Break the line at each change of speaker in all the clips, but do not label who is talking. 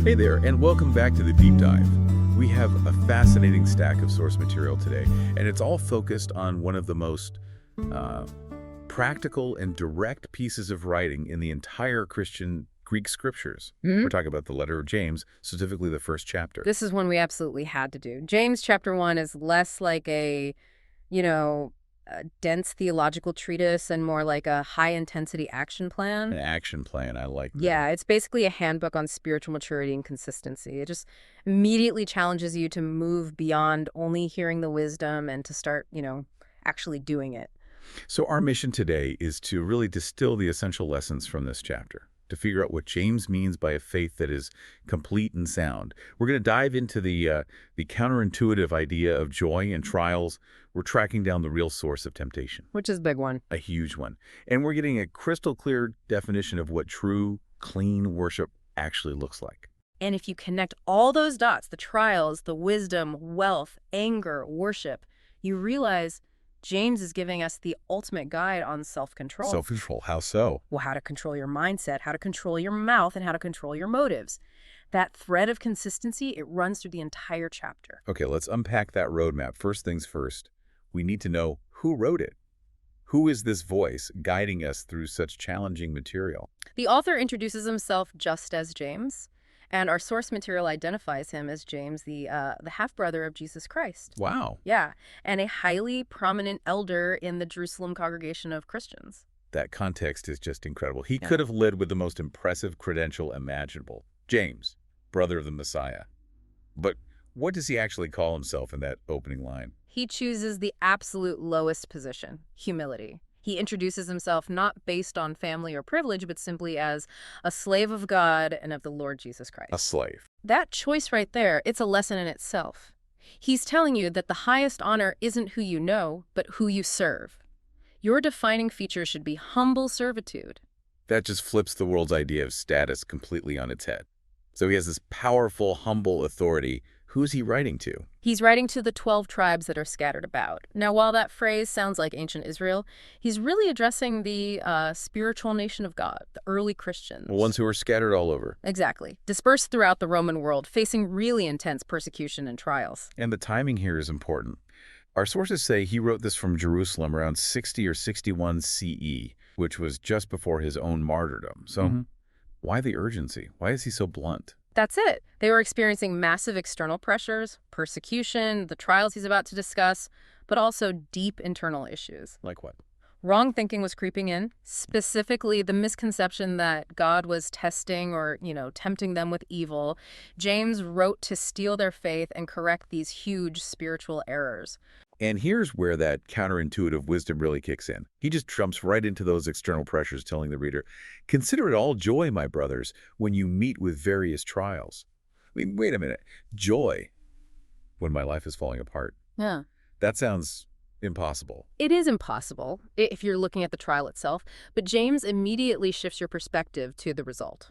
Hey there, and welcome back to the Deep Dive. We have a fascinating stack of source material today, and it's all focused on one of the most practical and direct pieces of writing in the entire Christian Greek scriptures. We're talking about the letter of James, specifically the first chapter.
This is one we absolutely had to do. James chapter 1 is less like a dense theological treatise and more like a high-intensity action plan.
An action plan, I like that.
Yeah, it's basically a handbook on spiritual maturity and consistency. It just immediately challenges you to move beyond only hearing the wisdom and to start, actually doing it.
So our mission today is to really distill the essential lessons from this chapter, to figure out what James means by a faith that is complete and sound. We're going to dive into the counterintuitive idea of joy and trials. We're tracking down the real source of temptation.
Which is a big one.
A huge one. And we're getting a crystal clear definition of what true, clean worship actually looks like.
And if you connect all those dots, the trials, the wisdom, wealth, anger, worship, you realize James is giving us the ultimate guide on self-control.
Self-control, how so?
Well, how to control your mindset, how to control your mouth, and how to control your motives. That thread of consistency, it runs through the entire chapter.
Okay, let's unpack that roadmap. First things first, we need to know who wrote it. Who is this voice guiding us through such challenging material?
The author introduces himself just as James, and our source material identifies him as James, the half-brother of Jesus Christ.
Wow.
Yeah, and a highly prominent elder in the Jerusalem congregation of Christians.
That context is just incredible. He could have led with the most impressive credential imaginable. James, brother of the Messiah. But what does he actually call himself in that opening line?
He chooses the absolute lowest position, humility. He introduces himself not based on family or privilege, but simply as a slave of God and of the Lord Jesus Christ.
A slave.
That choice right there, it's a lesson in itself. He's telling you that the highest honor isn't who you know, but who you serve. Your defining feature should be humble servitude.
That just flips the world's idea of status completely on its head. So he has this powerful, humble authority. Who's he writing to?
He's writing to the 12 tribes that are scattered about. Now, while that phrase sounds like ancient Israel, he's really addressing the spiritual nation of God, the early Christians.
The ones who are scattered all over.
Exactly. Dispersed throughout the Roman world, facing really intense persecution and trials.
And the timing here is important. Our sources say he wrote this from Jerusalem around 60 or 61 CE, which was just before his own martyrdom. So why the urgency? Why is he so blunt?
That's it. They were experiencing massive external pressures, persecution, the trials he's about to discuss, but also deep internal issues.
Like what?
Wrong thinking was creeping in, specifically the misconception that God was testing or, tempting them with evil. James wrote to steal their faith and correct these huge spiritual errors.
And here's where that counterintuitive wisdom really kicks in. He just jumps right into those external pressures, telling the reader, "Consider it all joy, my brothers, when you meet with various trials." I mean, wait a minute. Joy when my life is falling apart.
Yeah.
That sounds impossible.
It is impossible if you're looking at the trial itself, but James immediately shifts your perspective to the result.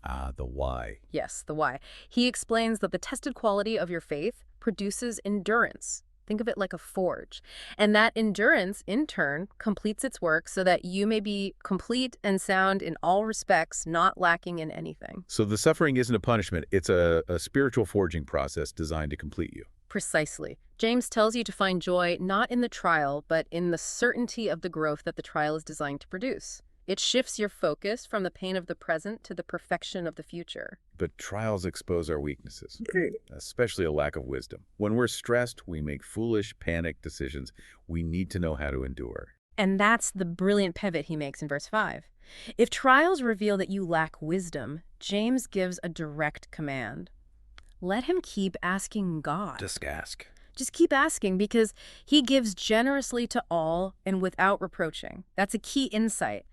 Ah, the why.
Yes, the why. He explains that the tested quality of your faith produces endurance. Think of it like a forge. And that endurance, in turn, completes its work so that you may be complete and sound in all respects, not lacking in anything.
So the suffering isn't a punishment. It's a spiritual forging process designed to complete you.
Precisely. James tells you to find joy not in the trial, but in the certainty of the growth that the trial is designed to produce. It shifts your focus from the pain of the present to the perfection of the future.
But trials expose our weaknesses, especially a lack of wisdom. When we're stressed, we make foolish, panicked decisions. We need to know how to endure.
And that's the brilliant pivot he makes in verse 5. If trials reveal that you lack wisdom, James gives a direct command. Let him keep asking God.
Just ask.
Just keep asking, because he gives generously to all and without reproaching. That's a key insight.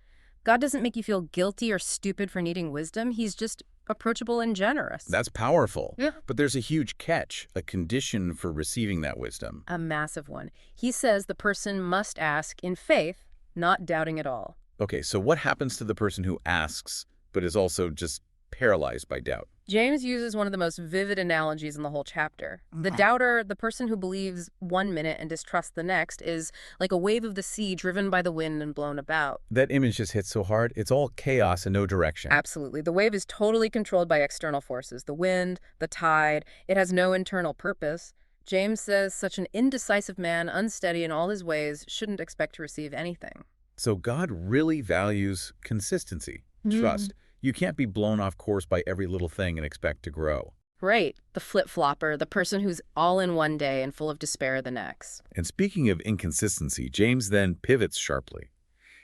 God doesn't make you feel guilty or stupid for needing wisdom. He's just approachable and generous.
That's powerful.
Yeah.
But there's a huge catch, a condition for receiving that wisdom.
A massive one. He says the person must ask in faith, not doubting at all.
Okay, so what happens to the person who asks, but is also just paralyzed by doubt.
James uses one of the most vivid analogies in the whole chapter. The doubter, the person who believes one minute and distrusts the next, is like a wave of the sea driven by the wind and blown about.
That image just hits so hard. It's all chaos and no direction.
Absolutely. The wave is totally controlled by external forces, the wind, the tide. It has no internal purpose. James says such an indecisive man, unsteady in all his ways, shouldn't expect to receive anything.
So God really values consistency, trust. You can't be blown off course by every little thing and expect to grow.
Right. The flip-flopper, the person who's all in one day and full of despair the next.
And speaking of inconsistency, James then pivots sharply.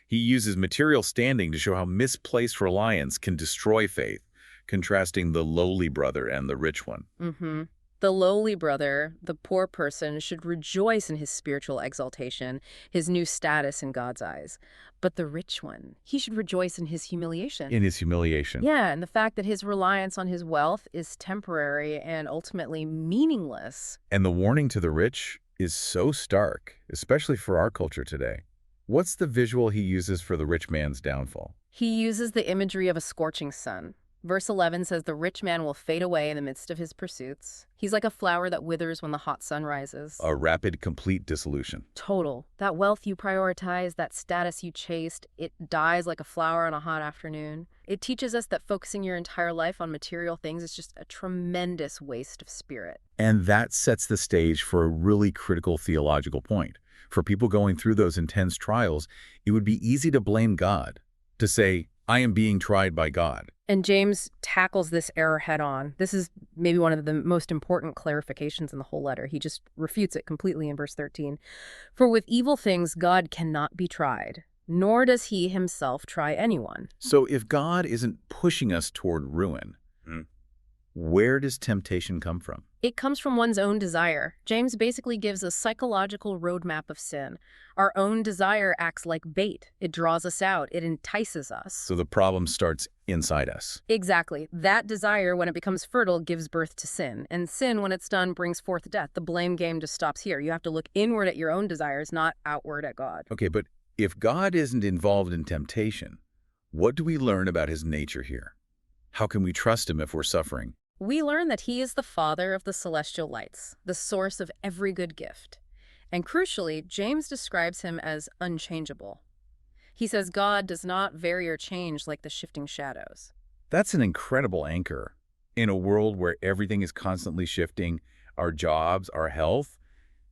He uses material standing to show how misplaced reliance can destroy faith, contrasting the lowly brother and the rich one.
The lowly brother, the poor person, should rejoice in his spiritual exaltation, his new status in God's eyes. But the rich one, he should rejoice in his humiliation.
In his humiliation.
Yeah, and the fact that his reliance on his wealth is temporary and ultimately meaningless.
And the warning to the rich is so stark, especially for our culture today. What's the visual he uses for the rich man's downfall?
He uses the imagery of a scorching sun. Verse 11 says the rich man will fade away in the midst of his pursuits. He's like a flower that withers when the hot sun rises.
A rapid, complete dissolution.
Total. That wealth you prioritized, that status you chased, it dies like a flower on a hot afternoon. It teaches us that focusing your entire life on material things is just a tremendous waste of spirit.
And that sets the stage for a really critical theological point. For people going through those intense trials, it would be easy to blame God, to say, I am being tried by God.
And James tackles this error head on. This is maybe one of the most important clarifications in the whole letter. He just refutes it completely in verse 13. For with evil things God cannot be tried, nor does he himself try anyone.
So if God isn't pushing us toward ruin, where does temptation come from?
It comes from one's own desire. James basically gives a psychological roadmap of sin. Our own desire acts like bait. It draws us out. It entices us.
So the problem starts inside us.
Exactly. That desire, when it becomes fertile, gives birth to sin. And sin, when it's done, brings forth death. The blame game just stops here. You have to look inward at your own desires, not outward at God.
Okay, but if God isn't involved in temptation, what do we learn about his nature here? How can we trust him if we're suffering?
We learn that he is the father of the celestial lights, the source of every good gift. And crucially, James describes him as unchangeable. He says God does not vary or change like the shifting shadows.
That's an incredible anchor. In a world where everything is constantly shifting, our jobs, our health,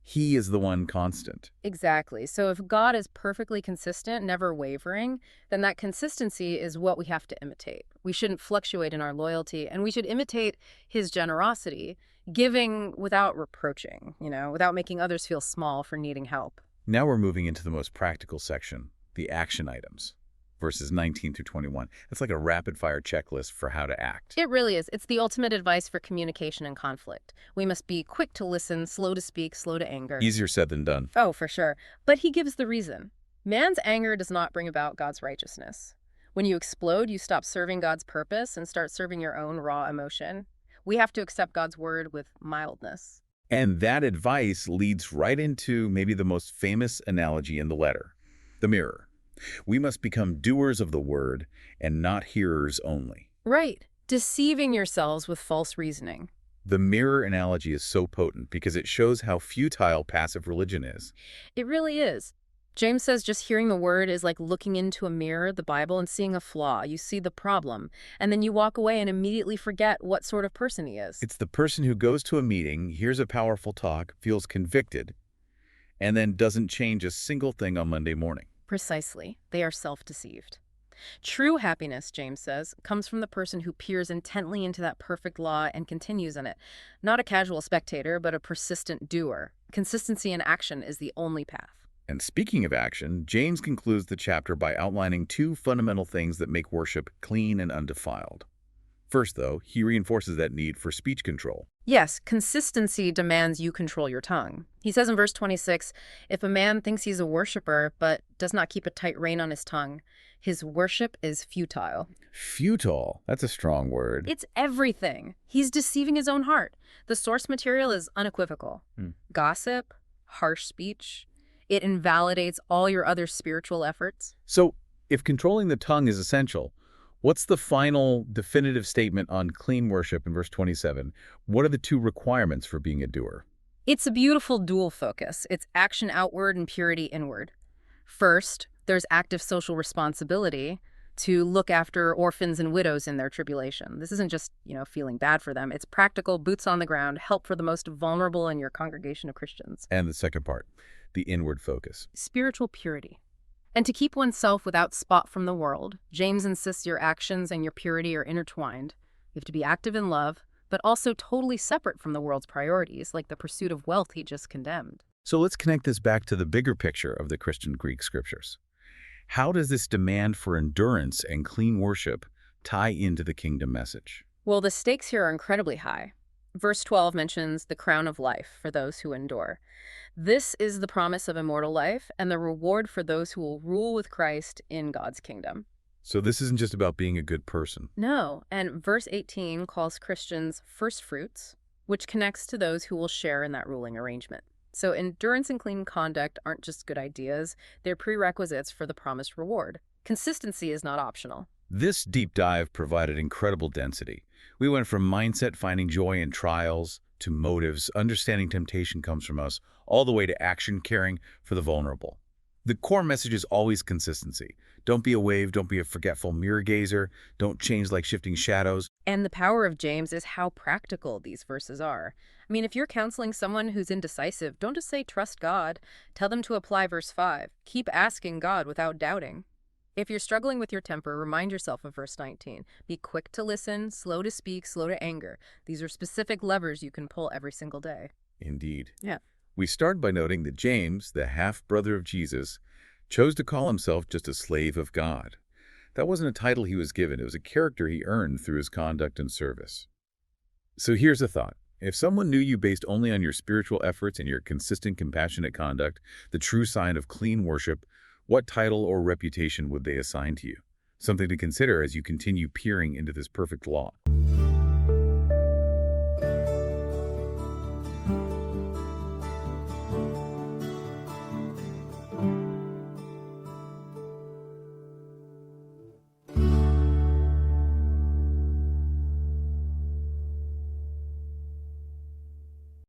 he is the one constant.
Exactly. So if God is perfectly consistent, never wavering, then that consistency is what we have to imitate. We shouldn't fluctuate in our loyalty, and we should imitate his generosity, giving without reproaching, without making others feel small for needing help.
Now we're moving into the most practical section, the action items, verses 19 through 21. It's like a rapid-fire checklist for how to act.
It really is. It's the ultimate advice for communication and conflict. We must be quick to listen, slow to speak, slow to anger.
Easier said than done.
Oh, for sure. But he gives the reason. Man's anger does not bring about God's righteousness. When you explode, you stop serving God's purpose and start serving your own raw emotion. We have to accept God's word with mildness.
And that advice leads right into maybe the most famous analogy in the letter, the mirror. We must become doers of the word and not hearers only.
Right. Deceiving yourselves with false reasoning.
The mirror analogy is so potent because it shows how futile passive religion is.
It really is. James says just hearing the word is like looking into a mirror, the Bible, and seeing a flaw. You see the problem, and then you walk away and immediately forget what sort of person he is.
It's the person who goes to a meeting, hears a powerful talk, feels convicted, and then doesn't change a single thing on Monday morning.
Precisely. They are self-deceived. True happiness, James says, comes from the person who peers intently into that perfect law and continues in it. Not a casual spectator, but a persistent doer. Consistency in action is the only path.
And speaking of action, James concludes the chapter by outlining two fundamental things that make worship clean and undefiled. First, though, he reinforces that need for speech control.
Yes, consistency demands you control your tongue. He says in verse 26, if a man thinks he's a worshiper but does not keep a tight rein on his tongue, his worship is futile.
Futile? That's a strong word.
It's everything. He's deceiving his own heart. The source material is unequivocal. Gossip, harsh speech. It invalidates all your other spiritual efforts.
So, if controlling the tongue is essential, What's the final definitive statement on clean worship in verse 27? What are the two requirements for being a doer?
It's a beautiful dual focus. It's action outward and purity inward. First, there's active social responsibility to look after orphans and widows in their tribulation. This isn't just, feeling bad for them. It's practical, boots on the ground, help for the most vulnerable in your congregation of Christians.
And the second part, the inward focus.
Spiritual purity. And to keep oneself without spot from the world, James insists your actions and your purity are intertwined. You have to be active in love, but also totally separate from the world's priorities, like the pursuit of wealth he just condemned.
So let's connect this back to the bigger picture of the Christian Greek scriptures. How does this demand for endurance and clean worship tie into the kingdom message?
Well, the stakes here are incredibly high. Verse 12 mentions the crown of life for those who endure. This is the promise of immortal life and the reward for those who will rule with Christ in God's kingdom.
So this isn't just about being a good person.
No, and verse 18 calls Christians first fruits, which connects to those who will share in that ruling arrangement. So endurance and clean conduct aren't just good ideas, they're prerequisites for the promised reward. Consistency is not optional.
This deep dive provided incredible density. We went from mindset finding joy in trials to motives, understanding temptation comes from us, all the way to action caring for the vulnerable. The core message is always consistency. Don't be a wave, don't be a forgetful mirror gazer, don't change like shifting shadows.
And the power of James is how practical these verses are. I mean, if you're counseling someone who's indecisive, don't just say trust God. Tell them to apply verse 5. Keep asking God without doubting. If you're struggling with your temper, remind yourself of verse 19. Be quick to listen, slow to speak, slow to anger. These are specific levers you can pull every single day.
Indeed.
Yeah.
We start by noting that James, the half-brother of Jesus, chose to call himself just a slave of God. That wasn't a title he was given. It was a character he earned through his conduct and service. So here's a thought. If someone knew you based only on your spiritual efforts and your consistent, compassionate conduct, the true sign of clean worship, what title or reputation would they assign to you? Something to consider as you continue peering into this perfect law.